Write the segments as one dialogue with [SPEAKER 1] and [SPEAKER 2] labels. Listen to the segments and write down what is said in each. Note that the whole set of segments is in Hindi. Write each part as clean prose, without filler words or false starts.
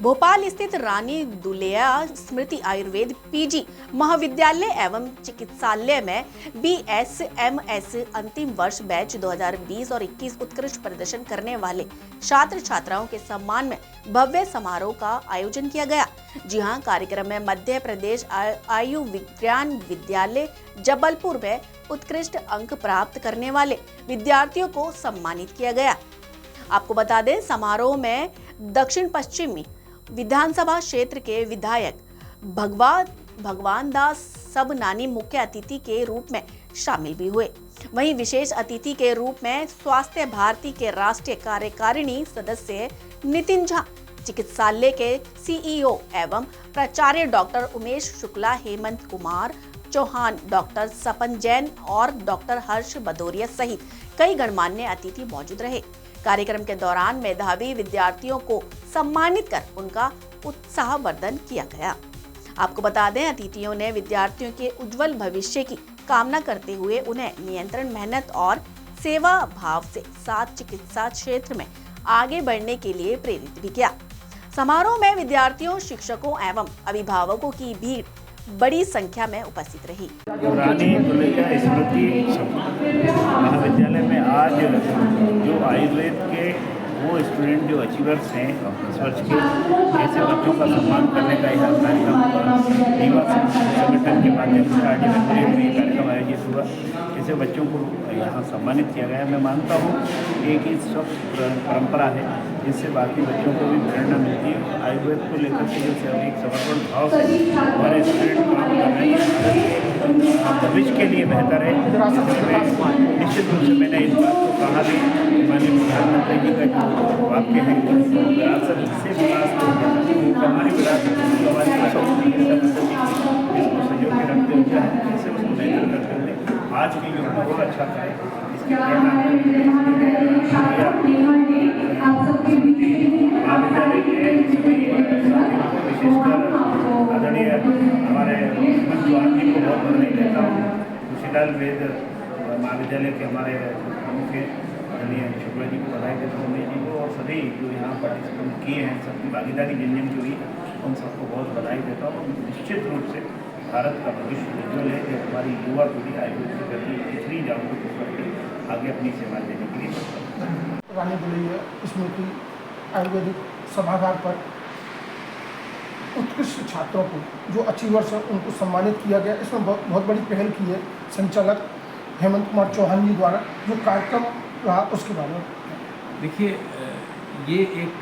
[SPEAKER 1] भोपाल स्थित रानी दुलेया स्मृति आयुर्वेद पीजी महाविद्यालय एवं चिकित्सालय में BSMS अंतिम वर्ष बैच 2020 और 21 उत्कृष्ट प्रदर्शन करने वाले छात्र छात्राओं के सम्मान में भव्य समारोह का आयोजन किया गया। जी हां, कार्यक्रम में मध्य प्रदेश आयु विज्ञान विद्यालय जबलपुर में उत्कृष्ट अंक प्राप्त करने वाले विद्यार्थियों को सम्मानित किया गया। आपको बता दें, समारोह में दक्षिण पश्चिमी विधानसभा क्षेत्र के विधायक भगवान दास सबनानी मुख्य अतिथि के रूप में शामिल भी हुए। वहीं विशेष अतिथि के रूप में स्वास्थ्य भारती के राष्ट्रीय कार्यकारिणी सदस्य नितिन झा, चिकित्सालय के CEO एवं प्राचार्य डॉक्टर उमेश शुक्ला, हेमंत कुमार चौहान, डॉक्टर सपन जैन और डॉक्टर हर्ष भदौरिया सहित कई गणमान्य अतिथि मौजूद रहे। कार्यक्रम के दौरान मेधावी विद्यार्थियों को सम्मानित कर उनका उत्साहवर्धन किया गया। आपको बता दें, अतिथियों ने विद्यार्थियों के उज्जवल भविष्य की कामना करते हुए उन्हें निरंतर मेहनत और सेवा भाव से साथ चिकित्सा क्षेत्र में आगे बढ़ने के लिए प्रेरित भी किया। समारोह में विद्यार्थियों, शिक्षकों एवं अभिभावकों की भीड़ बड़ी संख्या में उपस्थित रही।
[SPEAKER 2] रानी दुलेया स्मृति महाविद्यालय में आज जो आयुर्वेद के वो स्टूडेंट जो अचीवर्स हैं इस वर्ष के, ऐसे बच्चों का सम्मान करने का यह कार्यक्रम युवा संगठन के माध्यम से आज में ये कार्यक्रम आयोजित हुआ। ऐसे बच्चों को यहाँ सम्मानित किया गया। मैं मानता हूँ एक ही सब परंपरा है जिससे बाकी बच्चों को भी प्रेरणा मिलती है। आयुर्वेद को लेकर के जो एक समर्पण भाव से हमारे स्टूडेंट काम कर रहे हैं, भविष्य के लिए बेहतर है। निश्चित रूप से मैंने इस बात को कहा भी, माननीय प्रधानमंत्री जी का जो वाक्य है, विरासत से विकास हमारी विरासत इसको संजो के रखते हुए कैसे उसको बेहतर करते हुए आज के युग में बहुत अच्छा करें, इसकी महाविद्यालय के विशेषकर आदरणीय हमारे चौहान जी को बहुत बधाई देता हूँ। तुलसीलाल वेद महाविद्यालय के हमारे प्रमुख आदरणीय शुक्ला जी को बधाई देता हूँ, उमेश जी को, और सभी जो यहाँ पार्टिसिपेट किए हैं, सबकी भागीदारी जिन जिन की हुई, उन सबको बहुत बधाई देता हूँ। निश्चित रूप से भारत का भविष्य उज्ज्वल है कि हमारी युवा पीढ़ी आयुर्वेद के प्रति इतनी जागरूक होकर के आगे अपनी सेवा देने के लिए।
[SPEAKER 3] रानी दुलेया स्मृति आयुर्वेदिक सभागार पर उत्कृष्ट छात्रों को जो अचीवर्स हैं उनको सम्मानित किया गया। इसमें बहुत बड़ी पहल की है संचालक हेमंत कुमार चौहान जी द्वारा। जो कार्यक्रम रहा उसके बारे में
[SPEAKER 4] देखिए, ये एक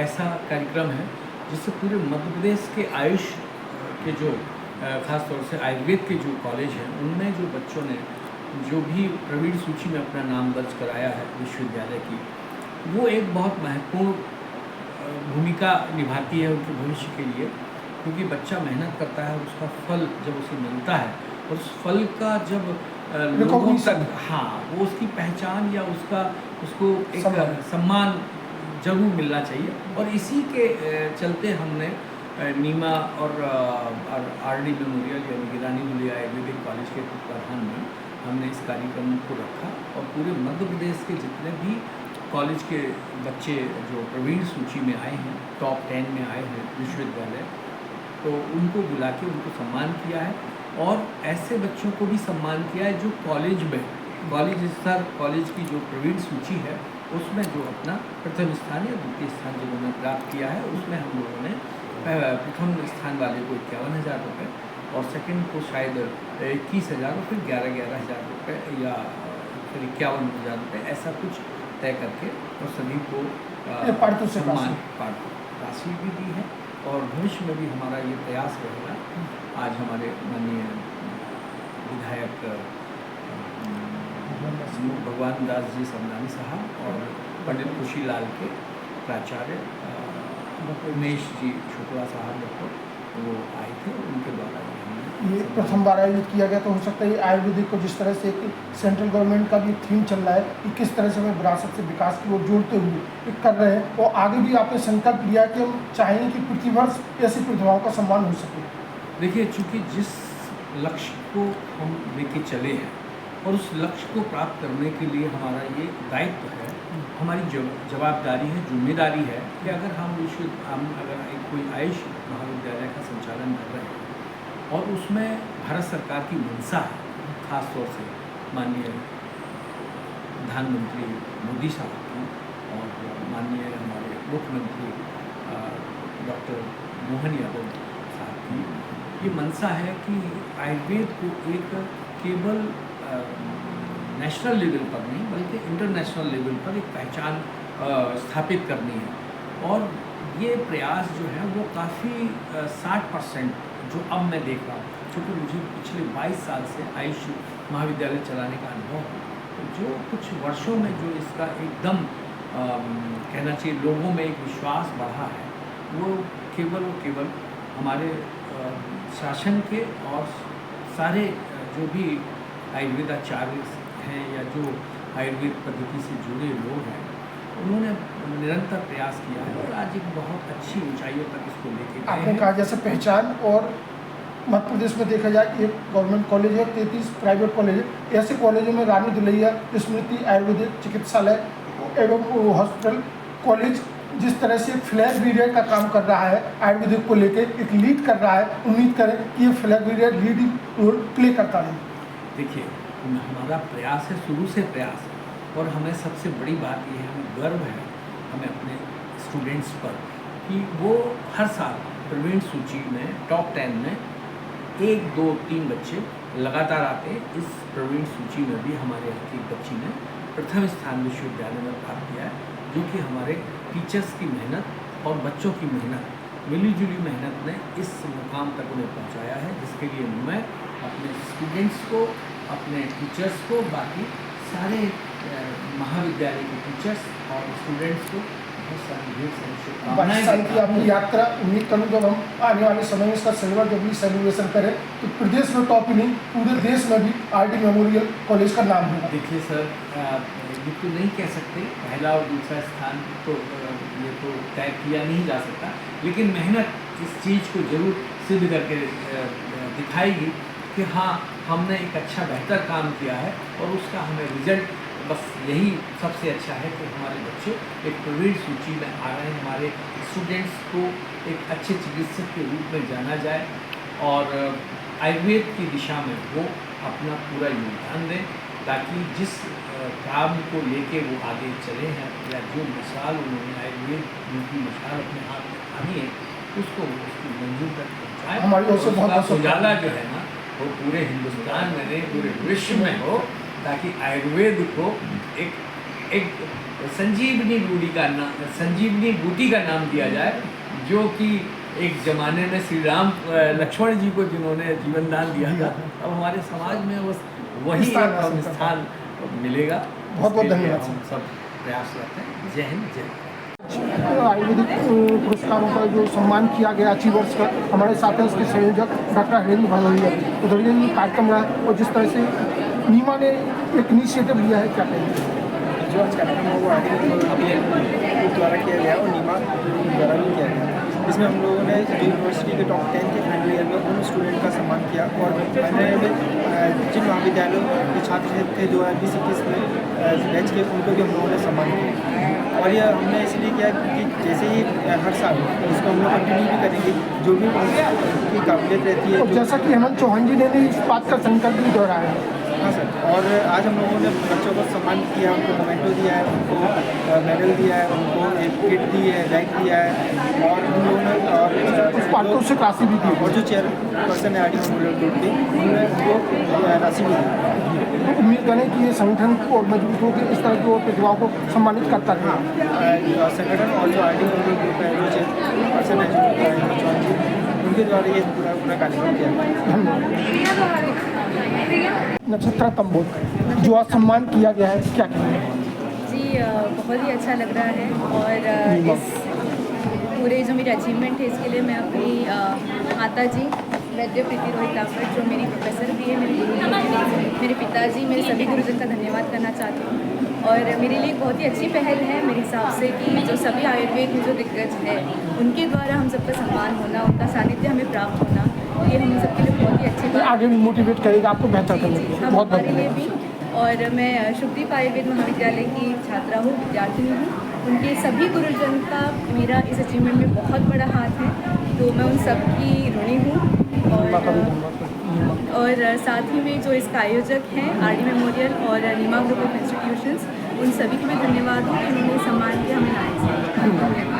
[SPEAKER 4] ऐसा कार्यक्रम है जिससे पूरे मध्य प्रदेश के आयुष के जो खास तौर से आयुर्वेद के जो कॉलेज हैं उनमें जो बच्चों ने जो भी प्रवीण सूची में अपना नाम दर्ज कराया है विश्वविद्यालय की, वो एक बहुत महत्वपूर्ण भूमिका निभाती है उनके भविष्य के लिए, क्योंकि बच्चा मेहनत करता है, उसका फल जब उसे मिलता है और उस फल का जब लोगों तक, हाँ, वो उसकी पहचान या उसको एक सम्मान जरूर मिलना चाहिए। और इसी के चलते हमने नीमा और RD मेमोरियल यानी रानी दुलेया आयुर्वेदिक कॉलेज के प्रधान में हमने इस कार्यक्रम को रखा और पूरे मध्य प्रदेश के जितने भी कॉलेज के बच्चे जो प्रवीण सूची में आए हैं, टॉप 10 में आए हैं विश्वविद्यालय, तो उनको बुला के उनको सम्मान किया है। और ऐसे बच्चों को भी सम्मान किया है जो कॉलेज में स्तर कॉलेज की जो प्रवीण सूची है उसमें जो अपना प्रथम स्थान या द्वितीय स्थान जिन्होंने प्राप्त किया है, उसमें हम लोगों ने प्रथम स्थान वाले को 51,000 रुपये और सेकंड को शायद 21,000 और फिर 11,000 रुपये या फिर 51,000 रुपये, ऐसा कुछ तय करके और सभी को सम्मान राशि भी दी है। और भविष्य में भी हमारा ये प्रयास रहेगा। आज हमारे माननीय विधायक भगवान दास जी सबनानी साहब और पंडित खुशीलाल के प्राचार्य उमेश जी शुक्ला साहब डॉक्टर वो आए थे, उनके द्वारा
[SPEAKER 3] ये प्रथम बार आयोजित किया गया। तो हो सकता है ये आयुर्वेदिक को जिस तरह से एक सेंट्रल गवर्नमेंट का भी थीम चल रहा है कि किस तरह से हमें विरासत से विकास की ओर जोड़ते हुए कर रहे हैं, और आगे भी आपने संकल्प लिया कि हम चाहेंगे कि प्रतिवर्ष ऐसी प्रतिभाओं का सम्मान हो सके।
[SPEAKER 4] देखिए, चूँकि जिस लक्ष्य को हम लेके चले हैं और उस लक्ष्य को प्राप्त करने के लिए हमारा ये दायित्व है, हमारी जवाबदारी है, जिम्मेदारी है कि अगर हम अगर एक कोई आयुष महाविद्यालय का संचालन कर रहे हैं और उसमें भारत सरकार की मंशा है, खास तौर से माननीय प्रधानमंत्री मोदी साहब की और माननीय हमारे मुख्यमंत्री डॉक्टर मोहन यादव साहब की ये मंशा है कि आयुर्वेद को एक केवल नेशनल लेवल पर नहीं बल्कि इंटरनेशनल लेवल पर एक पहचान स्थापित करनी है। और ये प्रयास जो है वो काफ़ी 60% जो अब मैं देख रहा हूँ, क्योंकि मुझे पिछले 22 साल से आयुष महाविद्यालय चलाने का अनुभव है, तो जो कुछ वर्षों में जो इसका एकदम कहना चाहिए लोगों में एक विश्वास बढ़ा है, वो केवल हमारे शासन के और सारे जो भी आयुर्वेदाचार्य हैं या जो आयुर्वेद पद्धति से जुड़े लोग हैं, उन्होंने निरंतर प्रयास किया है और आज एक बहुत अच्छी ऊंचाइयों तक इसको लेके गए
[SPEAKER 3] आपने
[SPEAKER 4] हैं।
[SPEAKER 3] कहा जैसे पहचान, और मध्य प्रदेश में देखा जाए एक गवर्नमेंट कॉलेज है, 33 प्राइवेट कॉलेज है। ऐसे कॉलेजों में रानी दुलैया स्मृति आयुर्वेदिक चिकित्सालय एवं हॉस्पिटल कॉलेज जिस तरह से फ्लैग ब्रिगेड का काम कर रहा है, आयुर्वेदिक को लेकर एक लीड कर रहा है, उम्मीद करें कि ये flag brigade leading role play करता है।
[SPEAKER 4] देखिए, हमारा प्रयास है, शुरू से प्रयास है, और हमें सबसे बड़ी बात ये है, हमें गर्व है हमें अपने स्टूडेंट्स पर कि वो हर साल प्रवीण सूची में टॉप 10 में 1, 2, 3 बच्चे लगातार आते हैं। इस प्रवीण सूची में भी हमारे यहाँ की एक बच्ची ने प्रथम स्थान विश्वविद्यालय में प्राप्त किया है, जो कि हमारे टीचर्स की मेहनत और बच्चों की मेहनत, मिलीजुली मेहनत ने इस मुकाम तक उन्हें पहुँचाया है, जिसके लिए मैं अपने स्टूडेंट्स को, अपने टीचर्स को, बाकी सारे महाविद्यालय के टीचर्स और स्टूडेंट्स को बहुत सारी ढेर सारी शुभकामनाएं
[SPEAKER 3] 22 साल की
[SPEAKER 4] देता
[SPEAKER 3] आपकी
[SPEAKER 4] हूं।
[SPEAKER 3] यात्रा, उम्मीद करूँ जब हम आने वाले समय में इसका सिल्वर जुबली सेलिब्रेशन करें तो प्रदेश में टॉप ही नहीं पूरे देश में भी आरडी मेमोरियल कॉलेज का नाम होगा।
[SPEAKER 4] देखिए सर, ये तो नहीं कह सकते पहला और दूसरा स्थान तो ये तो तय किया नहीं जा सकता, लेकिन मेहनत इस चीज़ को जरूर सिद्ध करके दिखाएगी कि हाँ, हमने एक अच्छा बेहतर काम किया है और उसका हमें रिजल्ट, बस यही सबसे अच्छा है कि हमारे बच्चे एक प्रवीण सूची में आ रहे हैं, हमारे स्टूडेंट्स को एक अच्छे चिकित्सक के रूप में जाना जाए और आयुर्वेद की दिशा में वो अपना पूरा योगदान दें, ताकि जिस काम को लेके वो आगे चले हैं या जो मिसाल उन्होंने आयुर्वेद की मिसाल अपने हाथ में थामी है, उसको उसकी मंजिल तक पहुँचाएँ।
[SPEAKER 3] हमारी ओर से बहुत बहुत
[SPEAKER 4] उसका उजाला जो है ना, वो पूरे हिंदुस्तान में नहीं पूरे विश्व में हो, ताकि आयुर्वेद को एक संजीवनी बूटी का नाम दिया जाए, जो कि एक ज़माने में श्री राम लक्ष्मण जी को जिन्होंने जीवन दान दिया था, अब हमारे समाज में वही एक स्थान मिलेगा।
[SPEAKER 3] बहुत बहुत
[SPEAKER 4] इसके लिए
[SPEAKER 3] धन्यवाद
[SPEAKER 4] हम सब प्रयासरत हैं। जय हिंद, जय भारत।
[SPEAKER 3] आयुर्वेदिक पुरस्कारों का जो सम्मान किया गया अचीवर्स का, हमारे साथ हैं इसके संयोजक डॉक्टर हरेंद्र भदौरिया। तो ये कार्यक्रम रहा और जिस तरह से नीमा ने एक इनिशिएटिव लिया है, क्या कहेंगे?
[SPEAKER 5] जो आज कार्यक्रम है वो आगे द्वारा किया गया और नीमा द्वारा भी किया गया। इसमें हम लोगों ने जो यूनिवर्सिटी के टॉप 10 के फाइनल ईयर में उन स्टूडेंट का सम्मान किया और मैंने जिन महाविद्यालयों के छात्र थे 2020-21 में बैच के, उनको भी हम लोगों ने सम्मान किया। और यह हमने इसलिए किया क्योंकि जैसे ही हर साल इसको हम लोग कंटिन्यू भी करेंगे, जो भी उनकी काबिलियत रहती है।
[SPEAKER 3] और जैसा कि हेमंत चौहान जी ने इस बात का संकल्प भी दोहराया है।
[SPEAKER 5] हाँ सर, और आज हम लोगों ने बच्चों को सम्मान किया, उनको मोमेंटो दिया है, उनको मेडल दिया है, उनको एक किट दी है, बैग दिया है, और उन लोगों ने
[SPEAKER 3] उस पारितोषिक राशि भी दी
[SPEAKER 5] और जो चेयरपर्सन है आरडी मेमोरियल ग्रुप के, उन्होंने उनको राशि भी दी।
[SPEAKER 3] तो उम्मीद करें कि ये संगठन को और मजबूत होकर इस तरह की और प्रतिभाओं को सम्मानित करता रहे।
[SPEAKER 5] संगठन और जो आरडी मेमोरियल ग्रुप है, जो चेयरपर्सन है चौहान जी, उनके द्वारा ये पूरा कार्यक्रम किया गया।
[SPEAKER 3] नक्षत्रा तंबोद जो आज सम्मान किया गया है, क्या कहेंगे?
[SPEAKER 6] जी, बहुत ही अच्छा लग रहा है और इस पूरे जो मेरे अचीवमेंट है इसके लिए मैं अपनी माता जी वैद्य प्रीति रोहित तापट, जो मेरी प्रोफेसर भी है, मेरे गुरु, मेरे पिताजी, मेरे सभी गुरुजन का धन्यवाद करना चाहती हूँ। और मेरे लिए बहुत ही अच्छी पहल है मेरे हिसाब से कि जो सभी आयुर्वेद में जो दिग्गज है उनके द्वारा हम सबका सम्मान होना, उनका सानिध्य हमें प्राप्त होना, ये हम सबके लिए बहुत ही अच्छी बात
[SPEAKER 3] आगे भी मोटिवेट करेगा आपको बेहतर करने के लिए। बहुत
[SPEAKER 6] हमारे लिए भी। और मैं शुभदीप आयुर्वेद महाविद्यालय की छात्रा हूँ, विद्यार्थिनी हूँ। उनके सभी गुरुजन का मेरा इस अचीवमेंट में बहुत बड़ा हाथ है तो मैं उन सब की ऋणी हूँ। और साथ ही में जो इसका आयोजक हैं RD मेमोरियल और नीमा ग्रुप ऑफ इंस्टीट्यूशंस, उन सभी को भी धन्यवाद हो कि उन्होंने सम्मान किया हमें लाने से।